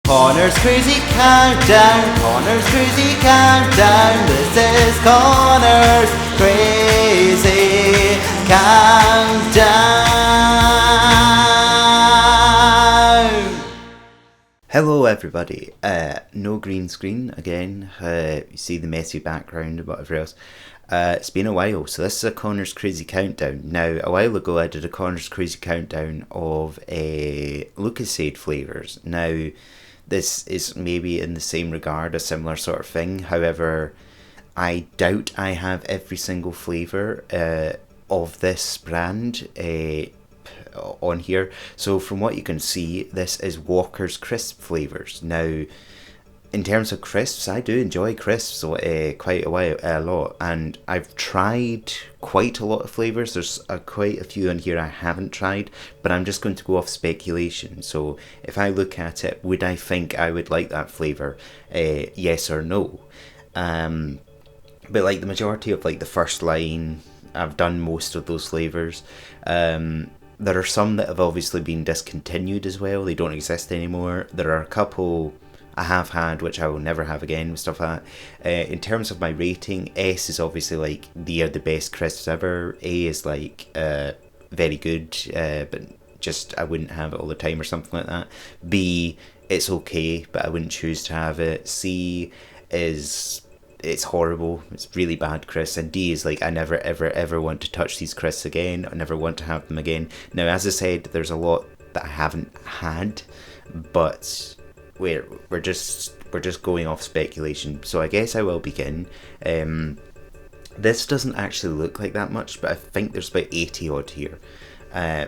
Connor's Crazy Countdown, Connor's Crazy Countdown. This is Connor's Crazy Countdown. Hello everybody, no green screen again, you see the messy background and whatever else. It's been a while, so this is a Connor's Crazy Countdown. Now, a while ago I did a Connor's Crazy Countdown of Lucozade flavours. Now, this is maybe in the same regard, a similar sort of thing. However, I doubt I have every single flavour of this brand on here. So from what you can see, this is Walker's crisp flavours. Now, in terms of crisps, I do enjoy crisps quite a lot, and I've tried quite a lot of flavours. There's quite a few on here I haven't tried, but I'm just going to go off speculation. So if I look at it, would I think I would like that flavour? Yes or no? But like the majority of like the first line, I've done most of those flavours. There are some that have obviously been discontinued as well. They don't exist anymore. There are a couple I have had which I will never have again, stuff like that. In terms of my rating, S is obviously like they are the best crisps ever. A is like very good, but just I wouldn't have it all the time or something like that. B, it's okay, but I wouldn't choose to have it. C is it's horrible, it's really bad crisps. And D is like I never ever want to touch these crisps again. I never want to have them again. Now, as I said, there's a lot that I haven't had, but we're just going off speculation. So I guess I will begin. This doesn't actually look like that much, but I think there's about 80 odd here. I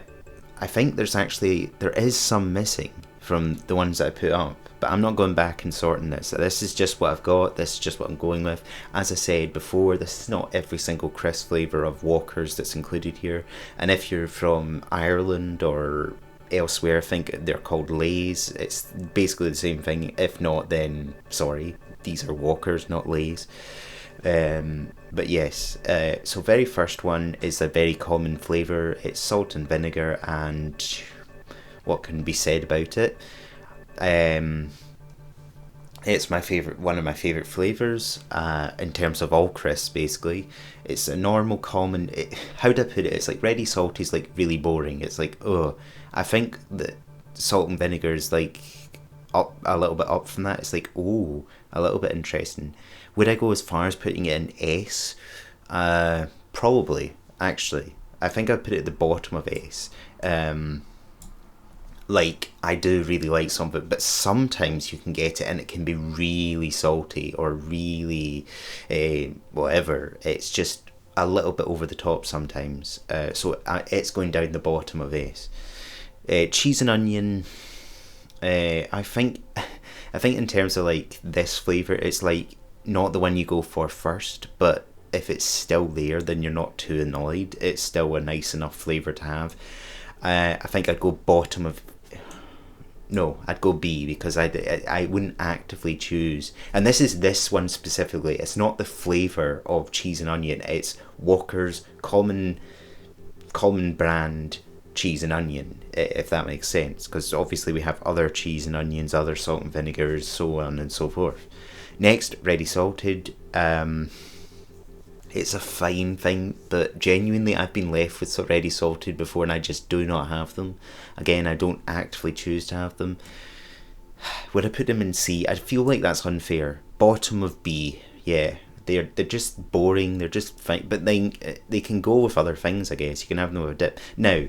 think there is some missing from the ones that I put up, but I'm not going back and sorting this. This is just what I've got, this is just what I'm going with. As I said before, this is not every single crisp flavour of Walker's that's included here. And if you're from Ireland or elsewhere, I think they're called Lay's. It's basically the same thing. If not, then sorry, these are Walker's, not Lay's. But yes, so very first one is a very common flavour. It's salt and vinegar, and what can be said about it? It's my favourite, one of my favourite flavours in terms of all crisps. Basically, it's a normal, common. How do I put it? It's like ready salty is like really boring. It's like, oh, I think that salt and vinegar is like up a little bit up from that. It's like, oh, a little bit interesting. Would I go as far as putting it in S? Probably, actually. I think I'd put it at the bottom of S. Like, I do really like some of it, but sometimes you can get it and it can be really salty or really whatever. It's just a little bit over the top sometimes. So it's going down the bottom of S. Cheese and onion, I think in terms of like this flavour, it's like not the one you go for first, but if it's still there, then you're not too annoyed. It's still a nice enough flavour to have. I think I'd go bottom of... No, I'd go B, because I wouldn't actively choose. And this is this one specifically. It's not the flavour of cheese and onion. It's Walker's common brand cheese and onion, if that makes sense. Because obviously we have other cheese and onions, other salt and vinegars, so on and so forth. Next, ready salted. It's a fine thing, but genuinely I've been left with ready salted before and I just do not have them. Again, I don't actively choose to have them. Would I put them in C? I feel like that's unfair. Bottom of B, yeah. They're just boring, they're just fine, but they can go with other things, I guess. You can have them with a dip. Now,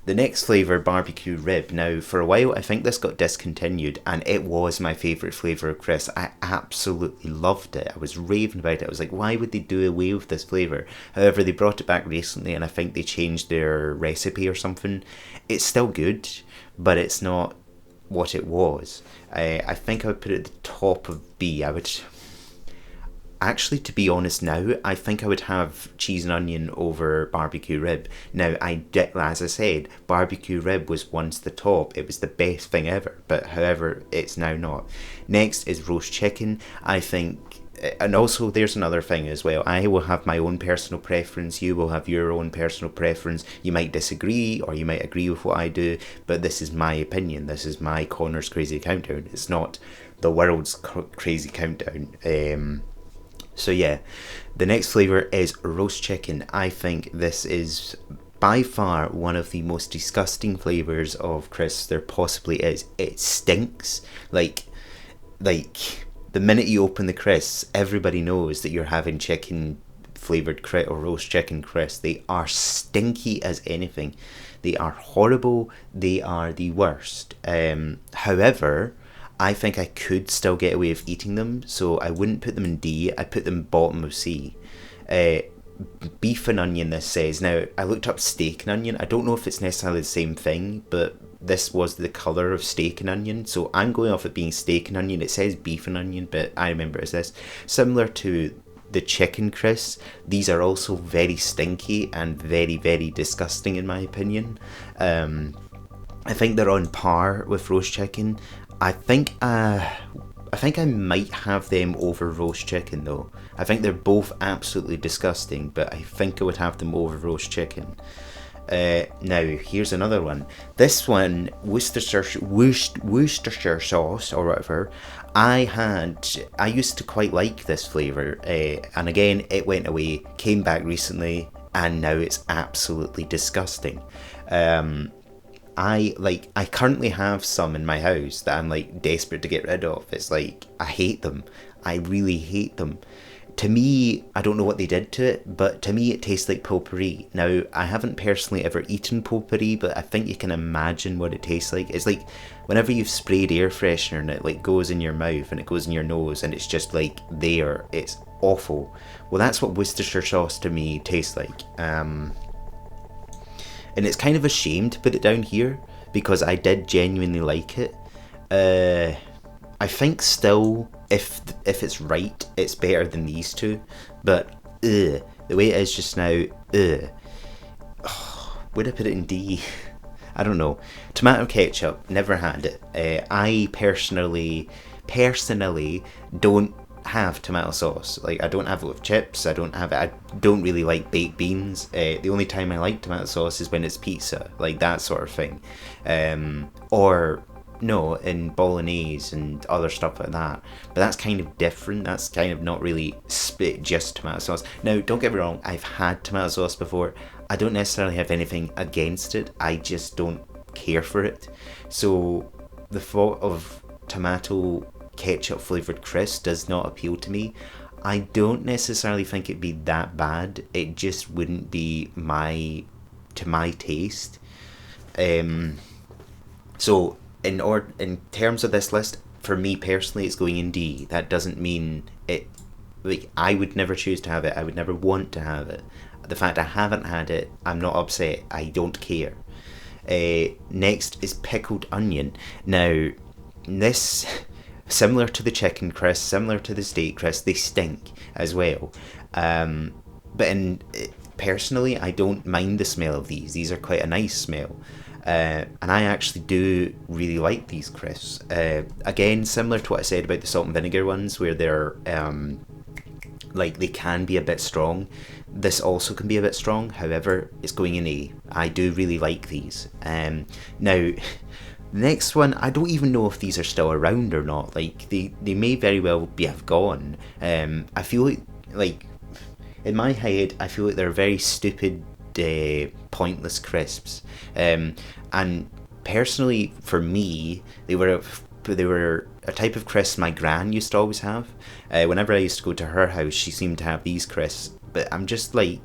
the next flavour, barbecue rib. Now, for a while, I think this got discontinued, and it was my favourite flavour of crisps. I absolutely loved it. I was raving about it. I was like, why would they do away with this flavour? However, they brought it back recently, and I think they changed their recipe or something. It's still good, but it's not what it was. I think I would put it at the top of B. I would... Actually, to be honest now, I think I would have cheese and onion over barbecue rib. Now, as I said, barbecue rib was once the top. It was the best thing ever, but however, it's now not. Next is roast chicken. I think and also there's another thing as well. I will have my own personal preference. You will have your own personal preference. You might disagree or you might agree with what I do, but this is my opinion. This is my Connor's Crazy Countdown. It's not the world's crazy countdown. So yeah, the next flavour is roast chicken. I think this is by far one of the most disgusting flavours of crisps there possibly is. It stinks. Like the minute you open the crisps, everybody knows that you're having chicken flavoured crisp or roast chicken crisps. They are stinky as anything. They are horrible. They are the worst. However, I think I could still get away with eating them, so I wouldn't put them in D. I put them bottom of C. Beef and onion, this says. Now, I looked up steak and onion. I don't know if it's necessarily the same thing, but this was the colour of steak and onion, so I'm going off it being steak and onion. It says beef and onion, but I remember it as this. Similar to the chicken crisps, these are also very stinky and very, very disgusting in my opinion. I think they're on par with roast chicken. I think I might have them over roast chicken though. I think they're both absolutely disgusting, but I think I would have them over roast chicken. Now, here's another one. This one, Worcestershire sauce or whatever, I used to quite like this flavour, and again, it went away, came back recently, and now it's absolutely disgusting. I currently have some in my house that I'm like desperate to get rid of. It's like, I hate them. I really hate them. To me, I don't know what they did to it, but to me it tastes like potpourri. Now, I haven't personally ever eaten potpourri, but I think you can imagine what it tastes like. It's like whenever you've sprayed air freshener and it like goes in your mouth and it goes in your nose and it's just like there. It's awful. Well, that's what Worcestershire sauce to me tastes like. And it's kind of a shame to put it down here because I did genuinely like it. I think still, if it's right, it's better than these two. But the way it is just now, would I put it in D? I don't know. Tomato ketchup, never had it. I personally don't have tomato sauce. Like, I don't have it with chips. I don't really like baked beans. The only time I like tomato sauce is when it's pizza, like that sort of thing. Or no, in bolognese and other stuff like that. But that's kind of different. That's kind of not really just tomato sauce. Now, don't get me wrong, I've had tomato sauce before. I don't necessarily have anything against it. I just don't care for it. So the thought of tomato ketchup flavoured crisp does not appeal to me. I don't necessarily think it'd be that bad. It just wouldn't be to my taste. So in terms of this list, for me personally, it's going in D. That doesn't mean it. Like, I would never choose to have it. I would never want to have it. The fact I haven't had it, I'm not upset. I don't care. Next is pickled onion. Now, this, similar to the chicken crisp, similar to the steak crisp, they stink as well. But personally, I don't mind the smell of these. These are quite a nice smell. And I actually do really like these crisps. Again, similar to what I said about the salt and vinegar ones, where they're like they can be a bit strong. This also can be a bit strong. However, it's going in A. I do really like these. Now, next one, I don't even know if these are still around or not. Like they may very well have gone. I feel like in my head, I feel like they're very stupid, pointless crisps. And personally, for me, they were a type of crisp my gran used to always have. Whenever I used to go to her house, she seemed to have these crisps. But I'm just like,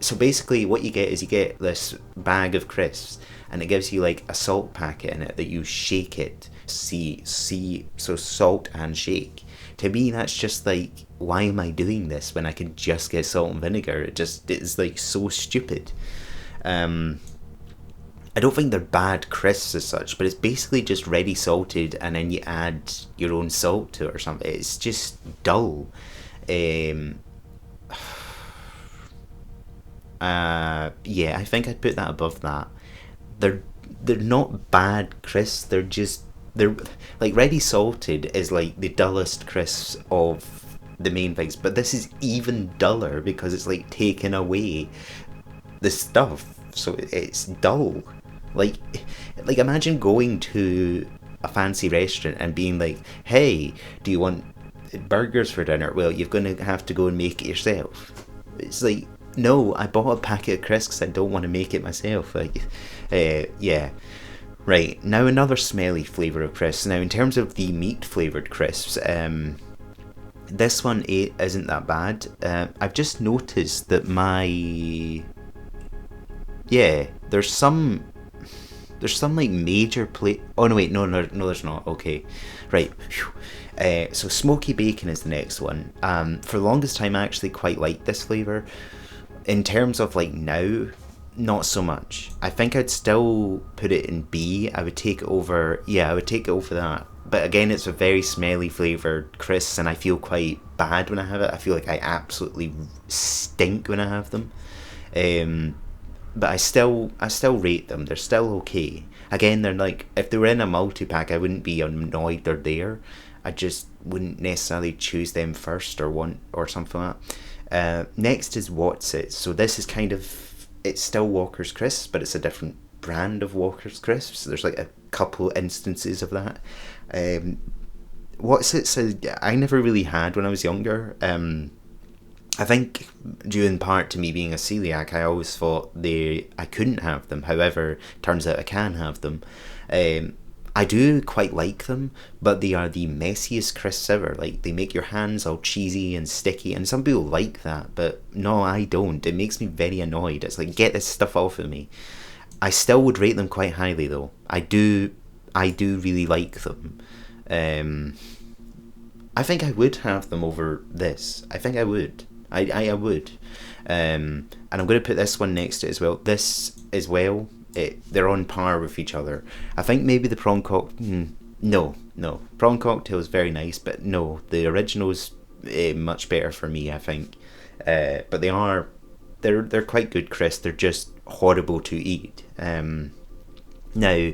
so basically what you get is you get this bag of crisps and it gives you like a salt packet in it that you shake it. So salt and shake. To me, that's just like, why am I doing this when I can just get salt and vinegar? It's like so stupid. I don't think they're bad crisps as such, but it's basically just ready salted and then you add your own salt to it or something. It's just dull. Yeah, I think I'd put that above that. They're not bad crisps, they're just they're like ready salted is like the dullest crisps of the main things, but this is even duller because it's like taken away the stuff, so it's dull. Like, like imagine going to a fancy restaurant and being like, "Hey, do you want burgers for dinner?" Well, you're going to have to go and make it yourself. It's like, no, I bought a packet of crisps. I don't want to make it myself. Like, yeah. Right, now another smelly flavour of crisps. Now, in terms of the meat flavoured crisps, this one isn't that bad. I've just noticed that yeah, there's some like major Oh no, wait, no, there's not. Okay, right. So smoky bacon is the next one. For the longest time, I actually quite liked this flavour. In terms of like now, not so much. I think I'd still put it in B. I would take it over. Yeah, I would take it over that. But again, it's a very smelly flavoured crisp, and I feel quite bad when I have it. I feel like I absolutely stink when I have them. But I still rate them. They're still okay. Again, they're like, if they were in a multi-pack, I wouldn't be annoyed they're there. I just wouldn't necessarily choose them first or want or something like that. Next is What's It. So this is kind of, it's still Walker's Crisps, but it's a different brand of Walker's Crisps. There's like a couple instances of that. What's It? So I never really had when I was younger. I think due in part to me being a celiac, I always thought I couldn't have them. However, turns out I can have them. I do quite like them, but they are the messiest crisps ever. Like, they make your hands all cheesy and sticky, and some people like that, but no, I don't. It makes me very annoyed. It's like, get this stuff off of me. I still would rate them quite highly, though. I do really like them. I think I would have them over this. I think I would. I would. And I'm going to put this one next to it as well. This as well, they're on par with each other. I think maybe the prawn cocktail... No. Prawn cocktail is very nice, but no, the original's much better for me, I think. But they're quite good crisps. They're just horrible to eat. Now,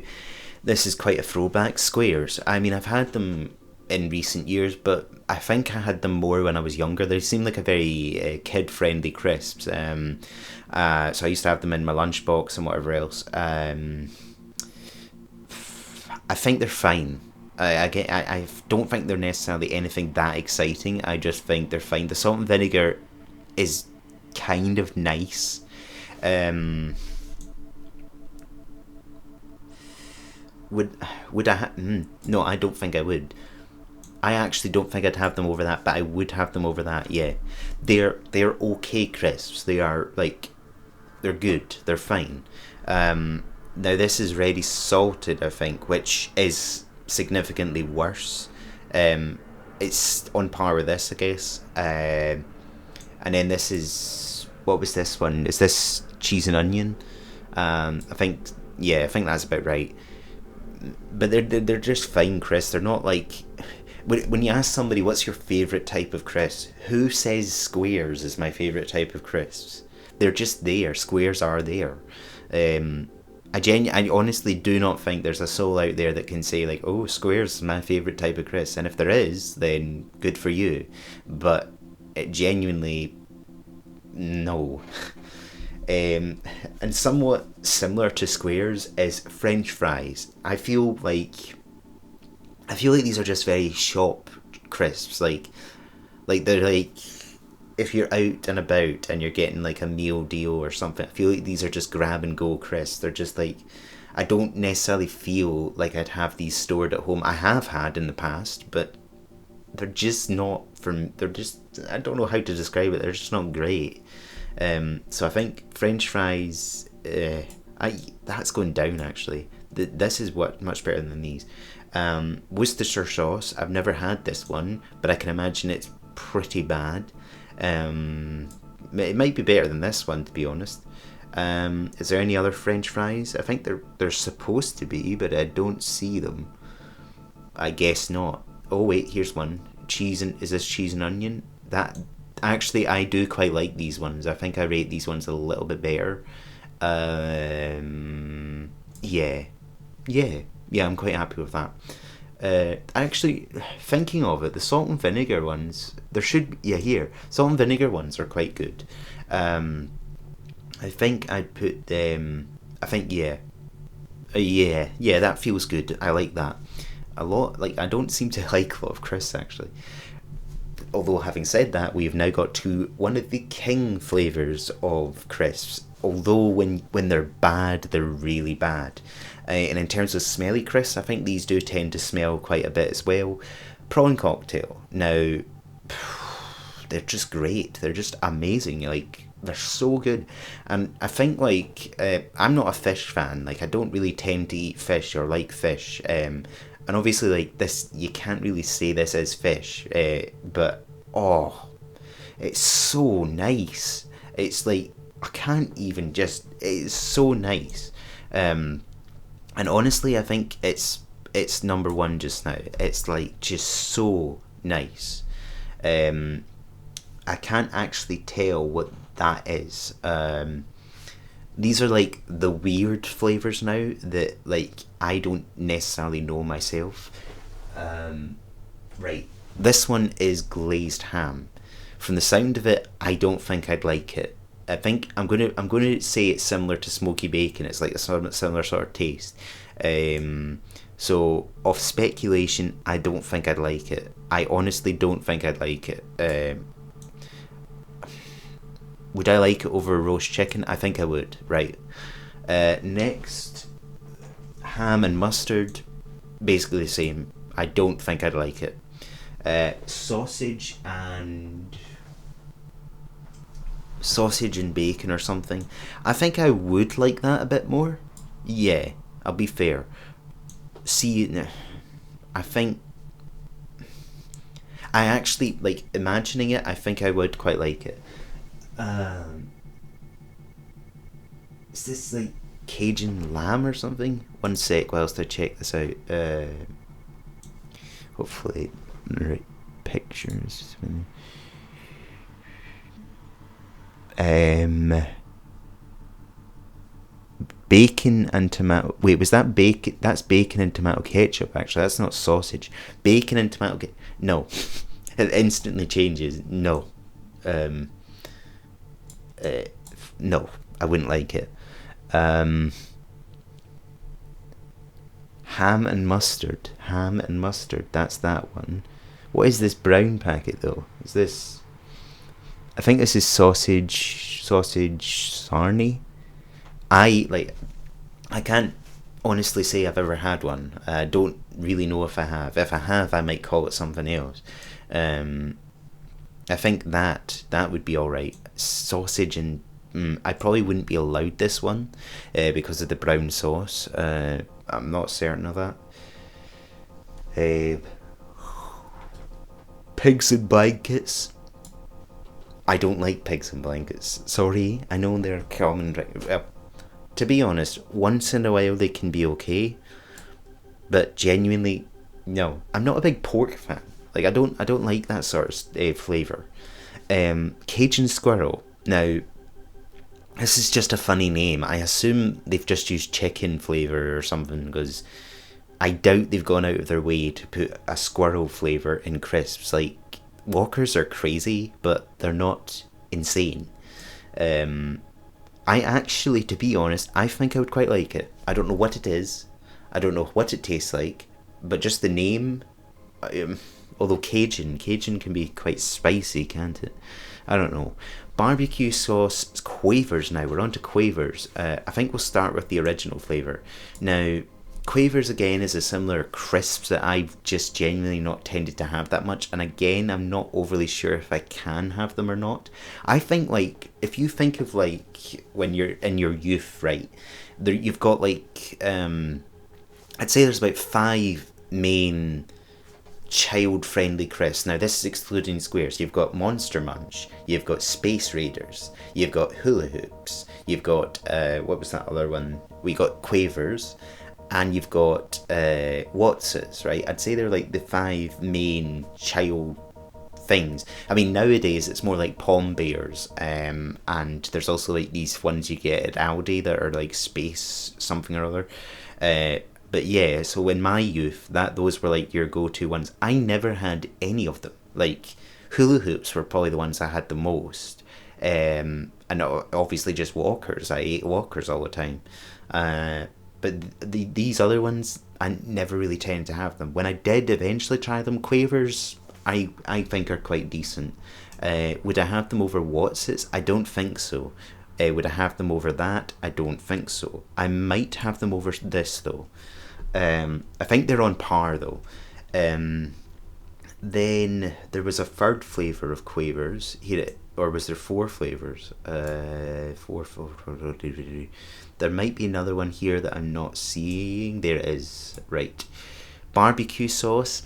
this is quite a throwback. Squares. I mean, I've had them in recent years, but I think I had them more when I was younger. They seemed like a very kid-friendly crisps. So I used to have them in my lunchbox and whatever else. I think they're fine. I don't think they're necessarily anything that exciting. I just think they're fine. The salt and vinegar is kind of nice. Would I? No, I don't think I would. I actually don't think I'd have them over that, but I would have them over that. Yeah, they're okay crisps. They are like, they're good. They're fine. Now this is ready salted, I think, which is significantly worse. It's on par with this, I guess. And then this is, what was this one? Is this cheese and onion? I think that's about right. But they're just fine crisps. They're not like, when you ask somebody what's your favourite type of crisp, who says squares is my favourite type of crisps? They're just there. Squares are there. I honestly do not think there's a soul out there that can say like, oh, squares is my favourite type of crisp. And if there is, then good for you. But it genuinely, no. And somewhat similar to squares is French fries. I feel like these are just very shop crisps. Like they're like, if you're out and about and you're getting like a meal deal or something, I feel like these are just grab and go crisps. They're just like, I don't necessarily feel like I'd have these stored at home. I have had in the past, but they're just not they're just, I don't know how to describe it. They're just not great. So I think French fries, that's going down actually. This is much better than these. Worcestershire sauce, I've never had this one, but I can imagine it's pretty bad. It might be better than this one, to be honest. Is there any other French fries? I think they're supposed to be, but I don't see them. I guess not. Oh wait, here's one. Is this cheese and onion? That actually, I do quite like these ones. I think I rate these ones a little bit better. Yeah, I'm quite happy with that. Actually, thinking of it, the salt and vinegar ones, there should be, yeah, here, salt and vinegar ones are quite good. Um, I think I'd put them, I think, yeah. Yeah, that feels good. I like that. A lot, like, I don't seem to like a lot of crisps, actually. Although, having said that, we have now got to one of the king flavours of crisps. Although, when they're bad, they're really bad. And in terms of smelly crisps, I think these do tend to smell quite a bit as well. Prawn cocktail. Now, they're just great. They're just amazing. Like, they're so good. And I think, like, I'm not a fish fan. Like, I don't really tend to eat fish or like fish. And obviously, like, this, you can't really say this as fish. But, oh, it's so nice. It's like, I can't even just, it's so nice. And honestly, I think it's number one just now. It's like just so nice. Um, I can't actually tell what that is. These are like the weird flavors now that like I don't necessarily know myself. Right, this one is glazed ham. From the sound of it, I don't think I'd like it. I think I'm gonna say it's similar to smoky bacon. It's like a similar sort of taste. So off speculation, I don't think I'd like it. I honestly don't think I'd like it. Would I like it over roast chicken? I think I would. Right. Next, ham and mustard, basically the same. I don't think I'd like it. Sausage and bacon or something. I think I would like that a bit more. Yeah, I'll be fair. See, I think I actually like imagining it. I think I would quite like it. Um, is this like Cajun lamb or something? One sec, whilst I check this out. Hopefully, the right pictures. Um, bacon and tomato. Wait, was that bacon? That's bacon and tomato ketchup. Actually, that's not sausage. Bacon and tomato. No, it instantly changes. No, um, uh, no, I wouldn't like it. Um, ham and mustard. Ham and mustard. That's that one. What is this brown packet though? Is this? I think this is sausage sarnie. I like. I can't honestly say I've ever had one. I don't really know if I have. If I have, I might call it something else. Um, I think that would be all right. Sausage and I probably wouldn't be allowed this one because of the brown sauce. I'm not certain of that. Uh, pigs in blankets. I don't like pigs in blankets. Sorry, I know they're common. To be honest, once in a while they can be okay, but genuinely, no. I'm not a big pork fan. Like I don't like that sort of flavor. Cajun squirrel. Now, this is just a funny name. I assume they've just used chicken flavor or something because I doubt they've gone out of their way to put a squirrel flavor in crisps. Like Walkers are crazy, but they're not insane. Um, I actually, to be honest, I think I would quite like it. I don't know what it is. I don't know what it tastes like, but just the name. Although Cajun can be quite spicy, can't it? I don't know. Barbecue sauce quavers now. We're on to quavers. I think we'll start with the original flavour. Now, quavers again is a similar crisps that I've just genuinely not tended to have that much. And again, I'm not overly sure if I can have them or not. I think like, if you think of like when you're in your youth, right, there you've got like, I'd say there's about 5 main child-friendly crisps. Now this is excluding squares. You've got Monster Munch, you've got Space Raiders, you've got Hula Hoops, you've got what was that other one? We got Quavers, and you've got Watsits, right? I'd say they're like the 5 main child things. I mean, nowadays it's more like Palm Bears, and there's also like these ones you get at Aldi that are like Space something or other. But yeah, so in my youth, those were like your go-to ones. I never had any of them. Like hula hoops were probably the ones I had the most. And obviously just Walkers. I ate Walkers all the time. But these other ones, I never really tended to have them. When I did eventually try them, Quavers, I think are quite decent. Would I have them over Watsits? I don't think so. Would I have them over that? I don't think so. I might have them over this though. I think they're on par though. Then there was a third flavour of Quavers. Or was there 4 flavours? Four. There might be another one here that I'm not seeing. There it is. Right. Barbecue sauce.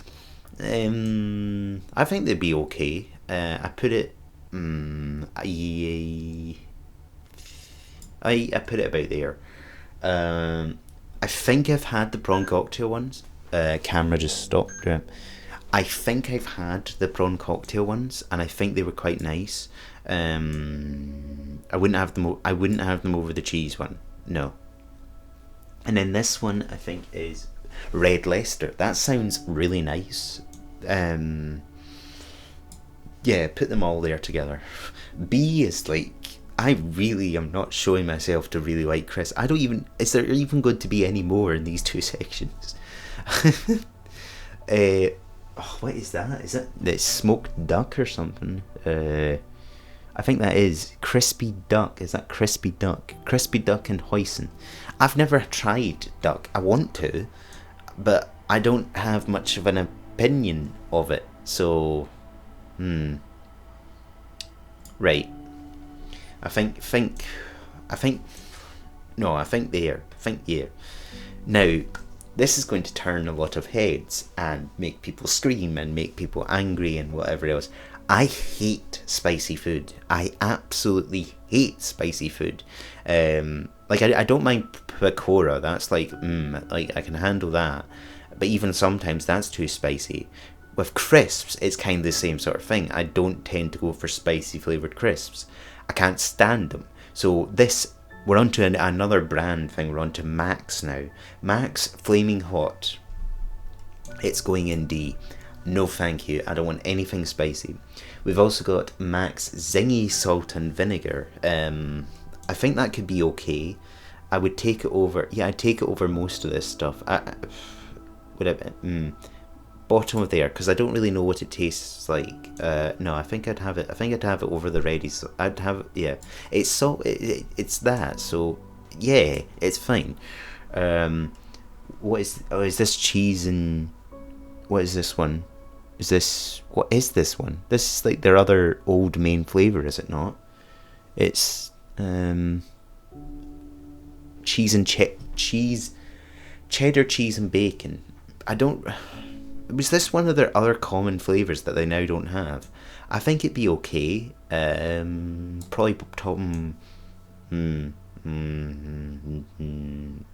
I think they'd be okay. I put it. I put it about there. I think I've had the prawn cocktail ones. Camera just stopped. Yeah. I think I've had the prawn cocktail ones, and I think they were quite nice. I wouldn't have them. I wouldn't have them over the cheese one. No. And then this one I think is Red Leicester. That sounds really nice. Yeah, put them all there together. B is like, I really am not showing myself to really like crisps. I don't even. Is there even going to be any more in these 2 sections? What is that? Is it smoked duck or something? I think that is crispy duck. Is that crispy duck? Crispy duck and hoisin. I've never tried duck. I want to, but I don't have much of an opinion of it. So, right. I think there. Yeah. Now, this is going to turn a lot of heads and make people scream and make people angry and whatever else. I hate spicy food. I absolutely hate spicy food. Like I don't mind pakora. That's like I can handle that. But even sometimes that's too spicy. With crisps, it's kind of the same sort of thing. I don't tend to go for spicy flavoured crisps. I can't stand them. So we're on to another brand thing. We're on to Max now. Max Flaming Hot. It's going in D. No thank you. I don't want anything spicy. We've also got Max Zingy Salt and Vinegar. I think that could be okay. I would take it over. Yeah, I'd take it over most of this stuff. Bottom of there, because I don't really know what it tastes like. No, I think I'd have it. I think I'd have it over the ready. So I'd have it. Yeah, it's so it's that. So yeah, it's fine. What is? Oh, is this cheese and what is this one? What is this one? This is like their other old main flavour, is it not? It's cheese and cheddar cheese and bacon. Was this one of their other common flavours that they now don't have? I think it'd be okay. Probably Tom.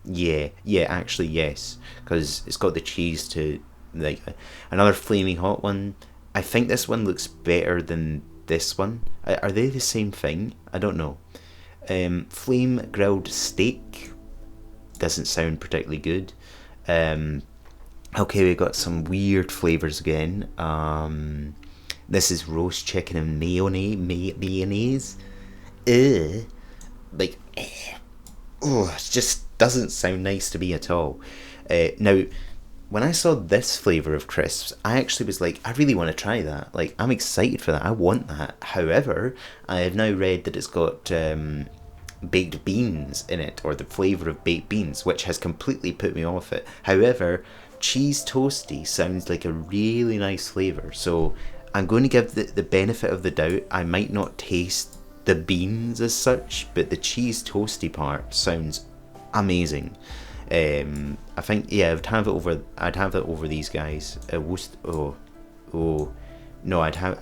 Yeah, actually yes, because it's got the cheese to like another flaming hot one. I think this one looks better than this one. Are they the same thing? I don't know. Flame grilled steak doesn't sound particularly good. Okay, we've got some weird flavours again. This is roast chicken and mayonnaise. It just doesn't sound nice to me at all. Now, when I saw this flavour of crisps, I actually was like, I really want to try that. Like, I'm excited for that. I want that. However, I have now read that it's got baked beans in it, or the flavour of baked beans, which has completely put me off it. However, cheese toasty sounds like a really nice flavour, so I'm going to give the benefit of the doubt. I might not taste the beans as such, but the cheese toasty part sounds amazing. I think I'd have it over these guys. No, I'd have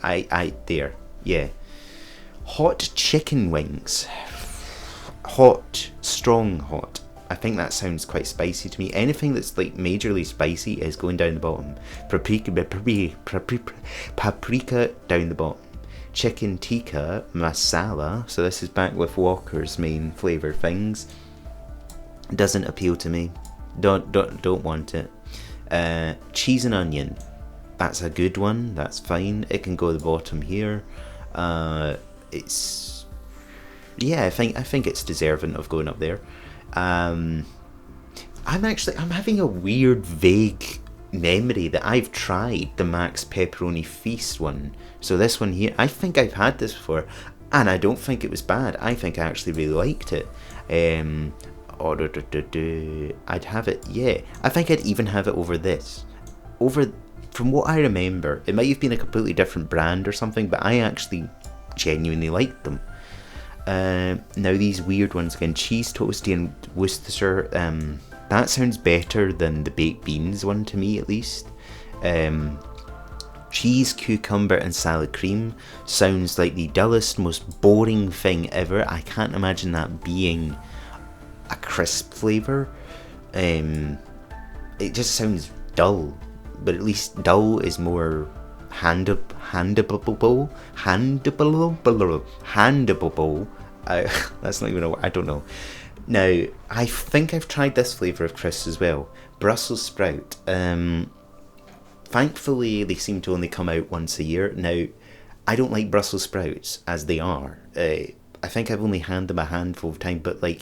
there. Yeah, hot chicken wings. Hot, strong hot. I think that sounds quite spicy to me. Anything that's like majorly spicy is going down the bottom. Paprika down the bottom. Chicken tikka masala. So this is back with Walker's main flavour things. Doesn't appeal to me. Don't want it. Cheese and onion. That's a good one. That's fine. It can go at the bottom here. It's I think it's deserving of going up there. I'm having a weird, vague memory that I've tried the Max Pepperoni Feast one. So this one here, I think I've had this before, and I don't think it was bad. I think I actually really liked it. I'd have it. Yeah, I think I'd even have it over this. From what I remember, it might have been a completely different brand or something, but I actually genuinely liked them. Now these weird ones again, cheese toasty and Worcestershire. That sounds better than the baked beans one to me, at least. Cheese, cucumber and salad cream sounds like the dullest, most boring thing ever. I can't imagine that being a crisp flavour. It just sounds dull, but at least dull is more handable. That's not even a word. I don't know. Now, I think I've tried this flavour of crisps as well. Brussels sprout. Thankfully, they seem to only come out once a year. Now, I don't like Brussels sprouts as they are. I think I've only had them a handful of times, but I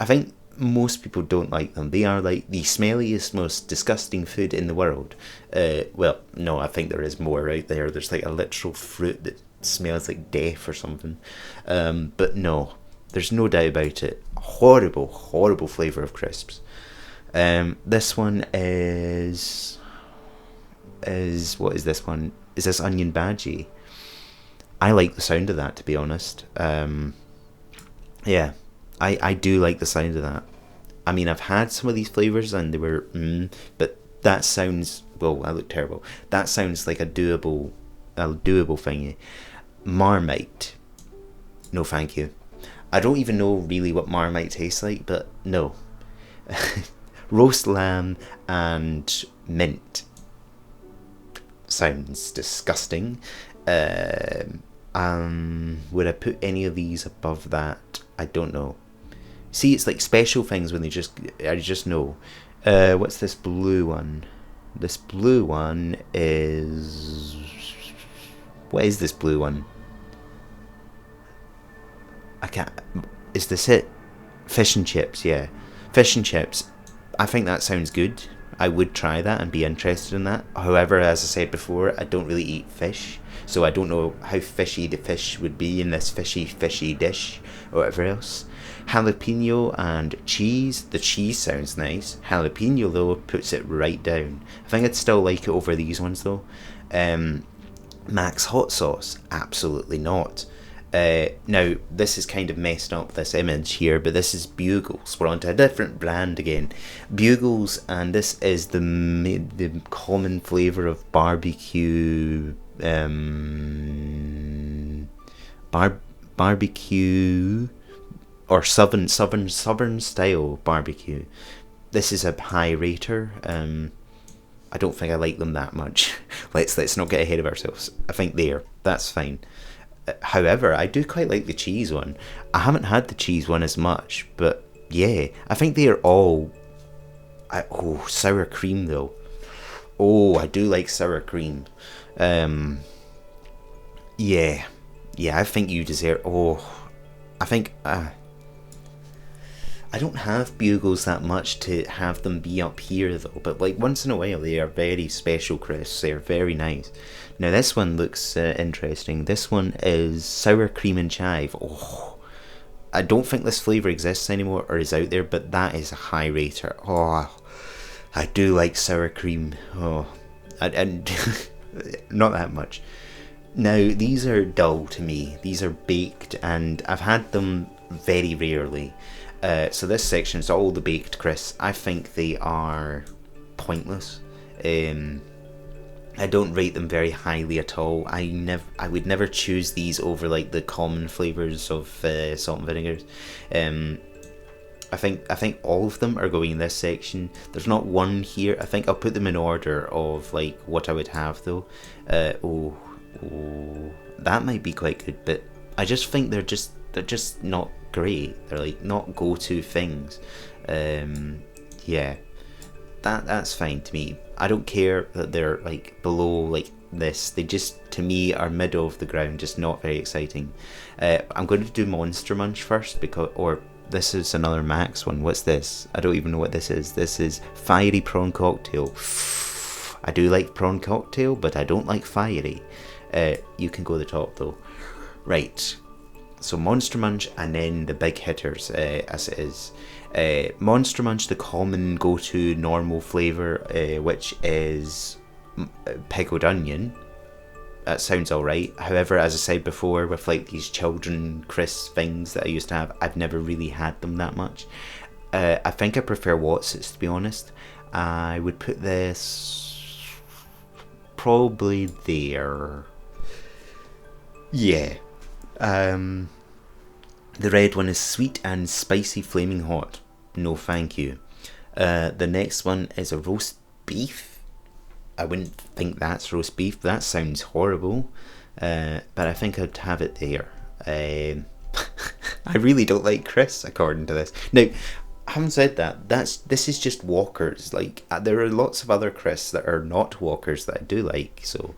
think most people don't like them. They are like the smelliest, most disgusting food in the world. Well, no, I think there is more out there. There's like a literal fruit that smells like death or something. But no, there's no doubt about it. Horrible, horrible flavour of crisps. This one is what is this one? Is this onion bhaji? I like the sound of that, to be honest. Yeah, I do like the sound of that. I mean, I've had some of these flavours and they were but that sounds, well, I look terrible. That sounds like a doable thingy. Marmite. No, thank you. I don't even know really what Marmite tastes like, but no. Roast lamb and mint. Sounds disgusting. Would I put any of these above that? I don't know. See, it's like special things when I just know. What's this blue one? This blue one is... What is this blue one? I can't... Is this it? Fish and chips, yeah. Fish and chips. I think that sounds good. I would try that and be interested in that. However, as I said before, I don't really eat fish, so I don't know how fishy the fish would be in this fishy dish or whatever else. Jalapeno and cheese. The cheese sounds nice. Jalapeno, though, puts it right down. I think I'd still like it over these ones, though. Max hot sauce. Absolutely not. Now, this is kind of messed up, this image here, but this is Bugles. We're on to a different brand again. Bugles, and this is the common flavour of barbecue... barbecue... or southern style barbecue. This is a high rater. I don't think I like them that much. Let's not get ahead of ourselves. I think that's fine. However, I do quite like the cheese one. I haven't had the cheese one as much, but yeah, I think they are all... sour cream though. Oh, I do like sour cream. Yeah, I think you deserve... I think... I don't have Bugles that much to have them be up here though, but like once in a while they are very special crisps. They are very nice. Now this one looks interesting. This one is sour cream and chive. Oh, I don't think this flavour exists anymore or is out there, but that is a high rater. Oh, I do like sour cream. Oh, and not that much. Now these are dull to me. These are baked and I've had them very rarely. So this section is all the baked crisps. I think they are pointless. I don't rate them very highly at all. I would never choose these over like the common flavours of salt and vinegars. I think all of them are going in this section. There's not one here. I think I'll put them in order of like what I would have though. That might be quite good, but I just think they're just not great. They're like not go-to things. Yeah, that's fine to me. I don't care that they're like below like this. They just, to me, are middle of the ground, just not very exciting. I'm going to do Monster Munch first, or this is another Max one. What's this? I don't even know what this is. This is Fiery Prawn Cocktail. I do like prawn cocktail, but I don't like fiery. You can go the top though. Right. So Monster Munch, and then the big hitters, as it is. Monster Munch, the common go-to normal flavour, which is pickled onion. That sounds alright. However, as I said before, with like these children crisp things that I used to have, I've never really had them that much. I think I prefer Watsits, to be honest. I would put this probably there. Yeah. The red one is sweet and spicy flaming hot. No thank you. The next one is a roast beef. I wouldn't think that's roast beef. That sounds horrible. But I think I'd have it there. I really don't like crisps, according to this. Now, having said that, this is just Walkers. Like, there are lots of other crisps that are not Walkers that I do like. So,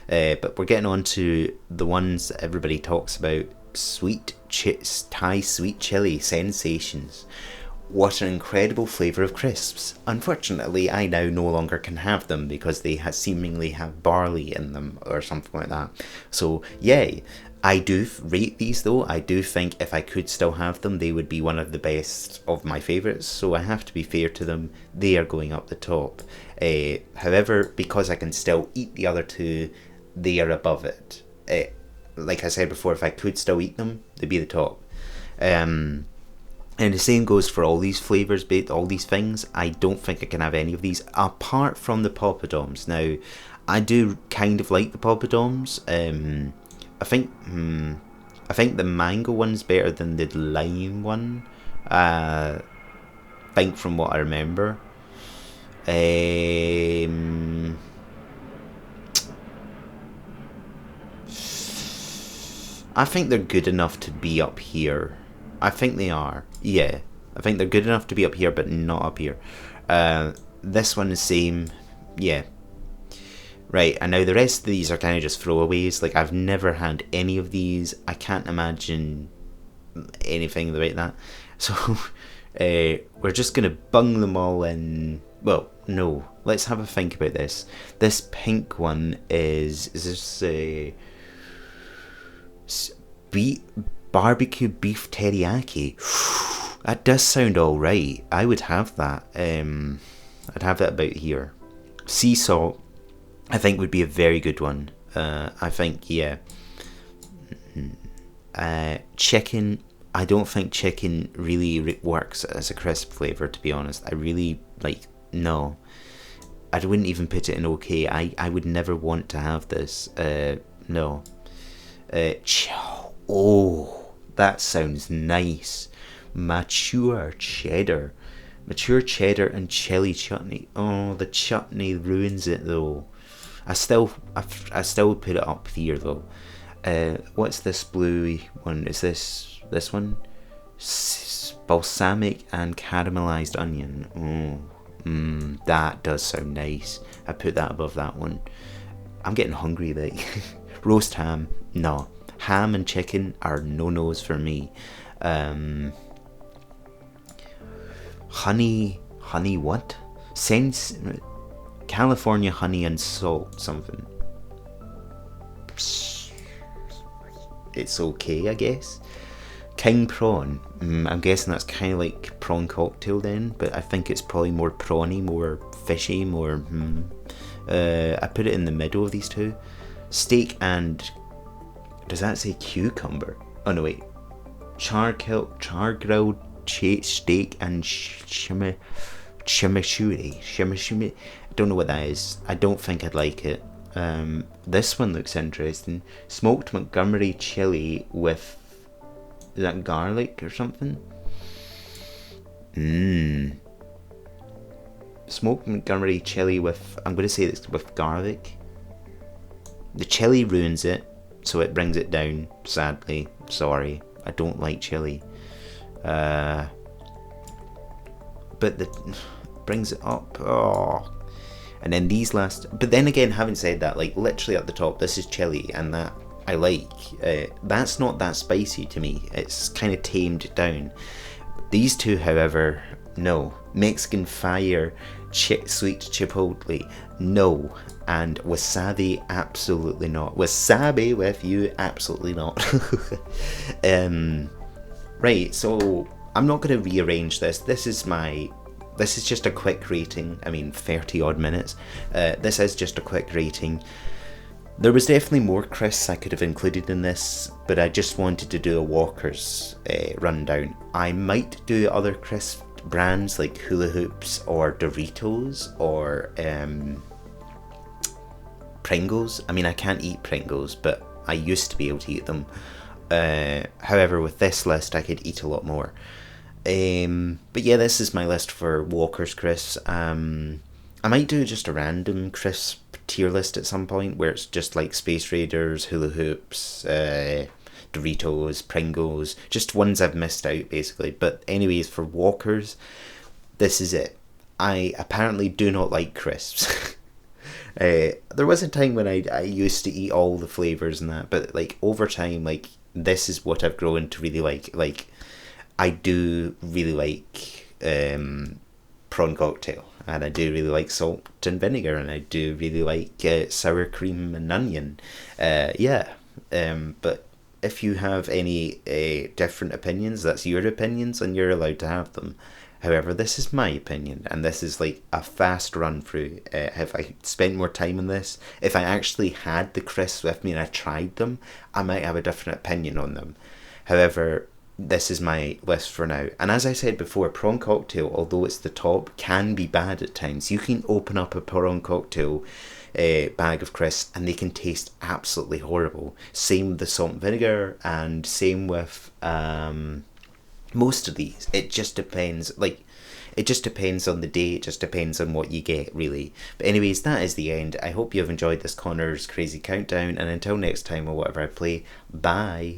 but we're getting on to the ones that everybody talks about. Thai sweet chili sensations. What an incredible flavour of crisps. Unfortunately, I now no longer can have them because they seemingly have barley in them or something like that. So, yay. I do rate these though. I do think if I could still have them, they would be one of the best of my favourites. So I have to be fair to them. They are going up the top. However, because I can still eat the other two, they are above it. Like I said before, if I could still eat them, they'd be the top. And the same goes for all these flavours, all these things. I don't think I can have any of these apart from the poppadoms. Now, I do kind of like the poppadoms. I think the mango one's better than the lime one. I think from what I remember. I think they're good enough to be up here. I think they are. Yeah. I think they're good enough to be up here, but not up here. This one is same. Yeah. Right, and now the rest of these are kind of just throwaways. Like, I've never had any of these. I can't imagine anything like that. So, we're just going to bung them all in. Well, no. Let's have a think about this. This pink one is this barbecue beef teriyaki. That does sound alright. I would have that. I'd have that about here. Sea salt, I think, would be a very good one. I think, yeah. Chicken, I don't think chicken really works as a crisp flavour, to be honest. I really, no. I wouldn't even put it in okay. I would never want to have this. No. Oh, that sounds nice. Mature cheddar and chili chutney. Oh, the chutney ruins it though. I still would put it up here though. What's this bluey one? Is this one? Balsamic and caramelized onion. That does sound nice. I put that above that one. I'm getting hungry. Like roast ham, no. Ham and chicken are no-nos for me. Honey what? California honey and salt something. It's okay, I guess. King prawn. I'm guessing that's kind of like prawn cocktail then, but I think it's probably more prawny, more fishy, more. I put it in the middle of these two. Steak and. Does that say cucumber? Oh no, wait. Char grilled steak and chimichurri. I don't know what that is. I don't think I'd like it. This one looks interesting. Smoked Montgomery chili with, is that garlic or something? Smoked Montgomery chili with, I'm going to say this, with garlic. The chili ruins it, so it brings it down, sadly. Sorry, I don't like chili. But brings it up. Oh. And then these last, but then again, having said that, like literally at the top, this is chili, and that I like. That's not that spicy to me. It's kind of tamed down. These two, however, no. Mexican Fire, sweet chipotle, no. And wasabi, absolutely not. Wasabi with you, absolutely not. Right, so I'm not going to rearrange this. This is just a quick rating. I mean, 30 odd minutes. This is just a quick rating. There was definitely more crisps I could have included in this, but I just wanted to do a Walker's rundown. I might do other crisp brands like Hula Hoops or Doritos or Pringles. I mean, I can't eat Pringles, but I used to be able to eat them. However, with this list, I could eat a lot more. But yeah, this is my list for Walker's crisps. I might do just a random crisp tier list at some point where it's just like Space Raiders, Hula Hoops, Doritos, Pringles, just ones I've missed out basically. But anyways, for Walker's, this is it. I apparently do not like crisps. There was a time when I used to eat all the flavours and that, but like over time, like this is what I've grown to really like. Like I do really like prawn cocktail, and I do really like salt and vinegar, and I do really like sour cream and onion. But if you have any different opinions, that's your opinions, and you're allowed to have them. However, this is my opinion, and this is like a fast run through. If I spent more time on this, if I actually had the crisps with me and I tried them, I might have a different opinion on them. However, this is my list for now. And as I said before, prawn cocktail, although it's the top, can be bad at times. You can open up a prawn cocktail bag of crisps and they can taste absolutely horrible. Same with the salt and vinegar, and same with most of these. It just depends. Like, it just depends on the day. It just depends on what you get, really. But anyways, that is the end. I hope you have enjoyed this Connor's Crazy Countdown, and until next time or whatever I play, bye.